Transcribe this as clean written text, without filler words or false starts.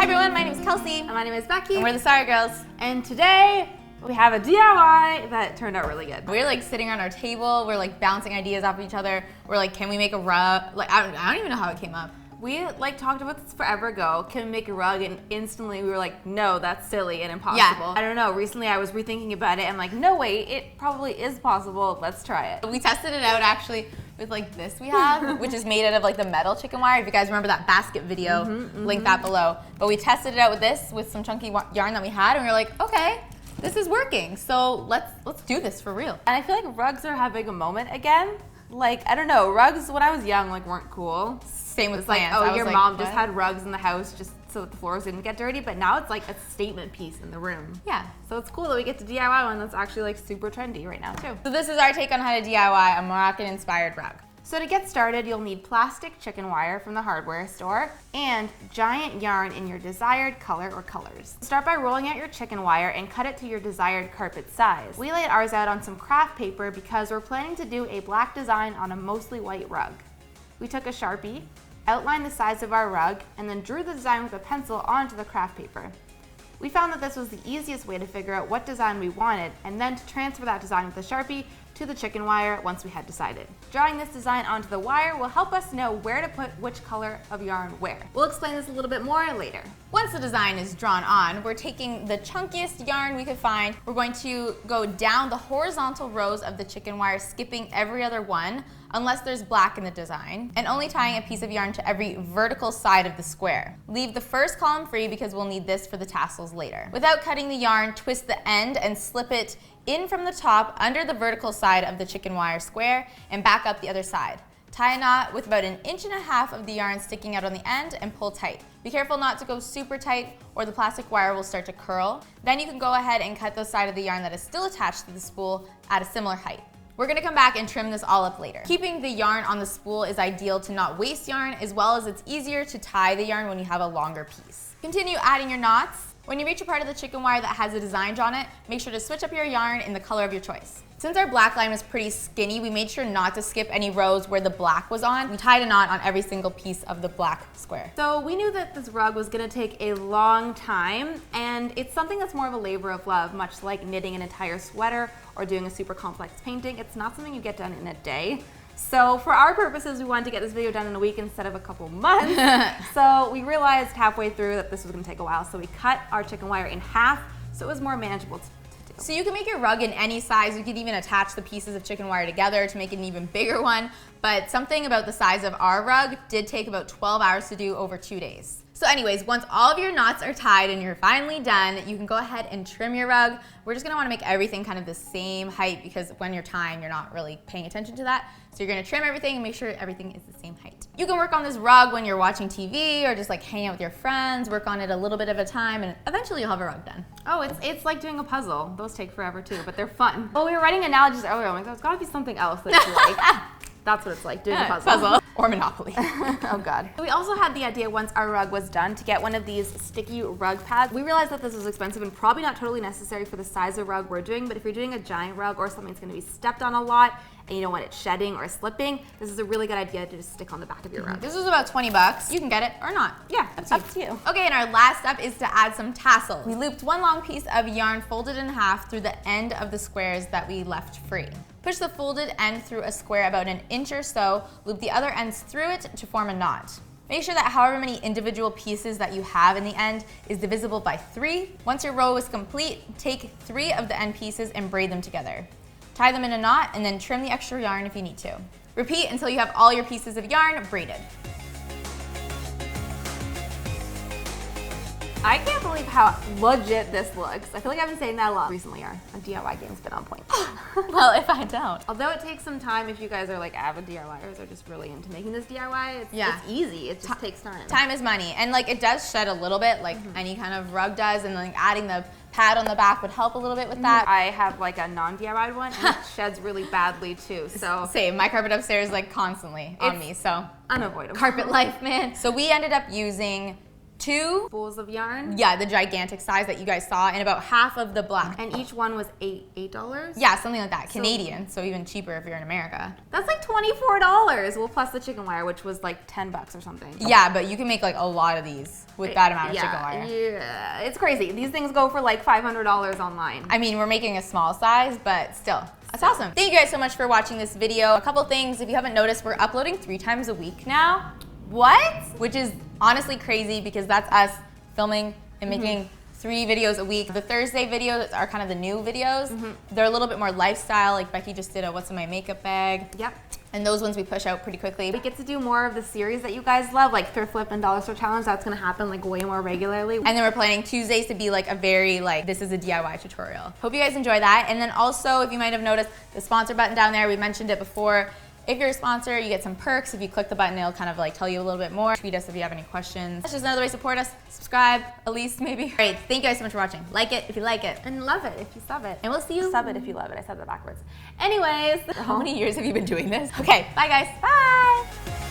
Hi everyone, my name is Kelsey. And my name is Becky. And we're the Sorry Girls. And today we have a DIY that turned out really good. We're like sitting on our table, we're like bouncing ideas off each other. We're like, can we make a rug? Like, I don't even know how it came up. We like talked about this forever ago. Can we make a rug? And instantly we were like, no, that's silly and impossible. Yeah. I don't know. Recently I was rethinking about it and like, no wait, it probably is possible. Let's try it. We tested it out actually with like this we have, which is made out of like the metal chicken wire. If you guys remember that basket video, link that below. But we tested it out with this, with some chunky yarn that we had, and we were like, okay, this is working. So let's do this for real. And I feel like rugs are having a moment again. Like, I don't know, rugs when I was young like weren't cool. Same with It's like, plants. oh, your mom just what? had rugs in the house just so that the floors didn't get dirty, but now it's like a statement piece in the room. Yeah. So it's cool that we get to DIY one that's actually like super trendy right now too. So this is our take on how to DIY a Moroccan inspired rug. So to get started, you'll need plastic chicken wire from the hardware store and giant yarn in your desired color or colors. Start by rolling out your chicken wire and cut it to your desired carpet size. We laid ours out on some craft paper because we're planning to do a black design on a mostly white rug. We took a Sharpie, outlined the size of our rug, and then drew the design with a pencil onto the craft paper. We found that this was the easiest way to figure out what design we wanted and then to transfer that design with the Sharpie to the chicken wire once we had decided. Drawing this design onto the wire will help us know where to put which color of yarn where. We'll explain this a little bit more later. Once the design is drawn on, we're taking the chunkiest yarn we could find. We're going to go down the horizontal rows of the chicken wire, skipping every other one, unless there's black in the design, and only tying a piece of yarn to every vertical side of the square. Leave the first column free because we'll need this for the tassels later. Without cutting the yarn, twist the end and slip it in from the top under the vertical side of the chicken wire square and back up the other side. Tie a knot with about 1.5 inches of the yarn sticking out on the end and pull tight. Be careful not to go super tight or the plastic wire will start to curl. Then you can go ahead and cut the side of the yarn that is still attached to the spool at a similar height. We're gonna come back and trim this all up later. Keeping the yarn on the spool is ideal to not waste yarn, as well as it's easier to tie the yarn when you have a longer piece. Continue adding your knots. When you reach a part of the chicken wire that has a design on it, make sure to switch up your yarn in the color of your choice. Since our black line was pretty skinny, we made sure not to skip any rows where the black was on. We tied a knot on every single piece of the black square. So we knew that this rug was gonna take a long time, and it's something that's more of a labor of love, much like knitting an entire sweater or doing a super complex painting. It's not something you get done in a day. So for our purposes, we wanted to get this video done in a week instead of a couple months. So we realized halfway through that this was gonna take a while, so we cut our chicken wire in half so it was more manageable to do. So you can make your rug in any size. You could even attach the pieces of chicken wire together to make it an even bigger one. But something about the size of our rug did take about 12 hours to do over 2 days. So anyways, once all of your knots are tied and you're finally done, you can go ahead and trim your rug. We're just gonna wanna make everything kind of the same height because when you're tying, you're not really paying attention to that. So you're gonna trim everything and make sure everything is the same height. You can work on this rug when you're watching TV or just like hanging out with your friends, work on it a little bit at a time, and eventually you'll have a rug done. Oh, it's like doing a puzzle. Those take forever too, but they're fun. Well, we were writing analogies earlier. I'm like, there's gotta be something else that's like, that's what it's like, doing a puzzle. Or Monopoly. Oh God. We also had the idea once our rug was done to get one of these sticky rug pads. We realized that this was expensive and probably not totally necessary for the size of rug we're doing, but if you're doing a giant rug or something that's gonna be stepped on a lot and you don't want it shedding or slipping, this is a really good idea to just stick on the back of your rug. This is about 20 bucks. You can get it or not. Yeah, up to you. Okay, and our last step is to add some tassels. We looped one long piece of yarn folded in half through the end of the squares that we left free. Push the folded end through a square about 1 inch or so, loop the other ends through it to form a knot. Make sure that however many individual pieces that you have in the end is divisible by 3. Once your row is complete, take 3 of the end pieces and braid them together. Tie them in a knot and then trim the extra yarn if you need to. Repeat until you have all your pieces of yarn braided. I can't believe how legit this looks. I feel like I've been saying that a lot recently. Our DIY game's been on point. Well, if I don't. Although it takes some time if you guys are like avid DIYers or just really into making this DIY, it's easy. It just takes time. Time is money. And like it does shed a little bit like any kind of rug does, and like adding the pad on the back would help a little bit with that. I have like a non-DIY'd one and it sheds really badly too, so. Same, my carpet upstairs like constantly on me, so. Unavoidable. Carpet life, man. So we ended up using 2 spools of yarn. Yeah, the gigantic size that you guys saw, and about half of the black. And each one was $8? Yeah, something like that. Canadian, so even cheaper if you're in America. That's like $24. Well, plus the chicken wire, which was like $10 or something. Yeah, but you can make like a lot of these with that amount of chicken wire. Yeah, it's crazy. These things go for like $500 online. I mean, we're making a small size, but still. That's awesome. Thank you guys so much for watching this video. A couple things, if you haven't noticed, we're uploading 3 times a week now. What? Which is honestly crazy because that's us filming and making 3 videos a week. The Thursday videos are kind of the new videos. They're a little bit more lifestyle, like Becky just did a what's in my makeup bag. Yep. And those ones we push out pretty quickly. We get to do more of the series that you guys love, like Thrift Flip and Dollar Store Challenge. That's gonna happen like way more regularly. And then we're planning Tuesdays to be like a very like, this is a DIY tutorial. Hope you guys enjoy that. And then also, if you might have noticed, the sponsor button down there, we mentioned it before. If you're a sponsor, you get some perks. If you click the button, it'll kind of like tell you a little bit more. Tweet us if you have any questions. That's just another way to support us. Subscribe, at least maybe. All right, thank you guys so much for watching. Like it if you like it. And love it if you sub it. And we'll see you. Sub it if you love it. I said that backwards. Anyways. How many years have you been doing this? Okay, bye guys. Bye.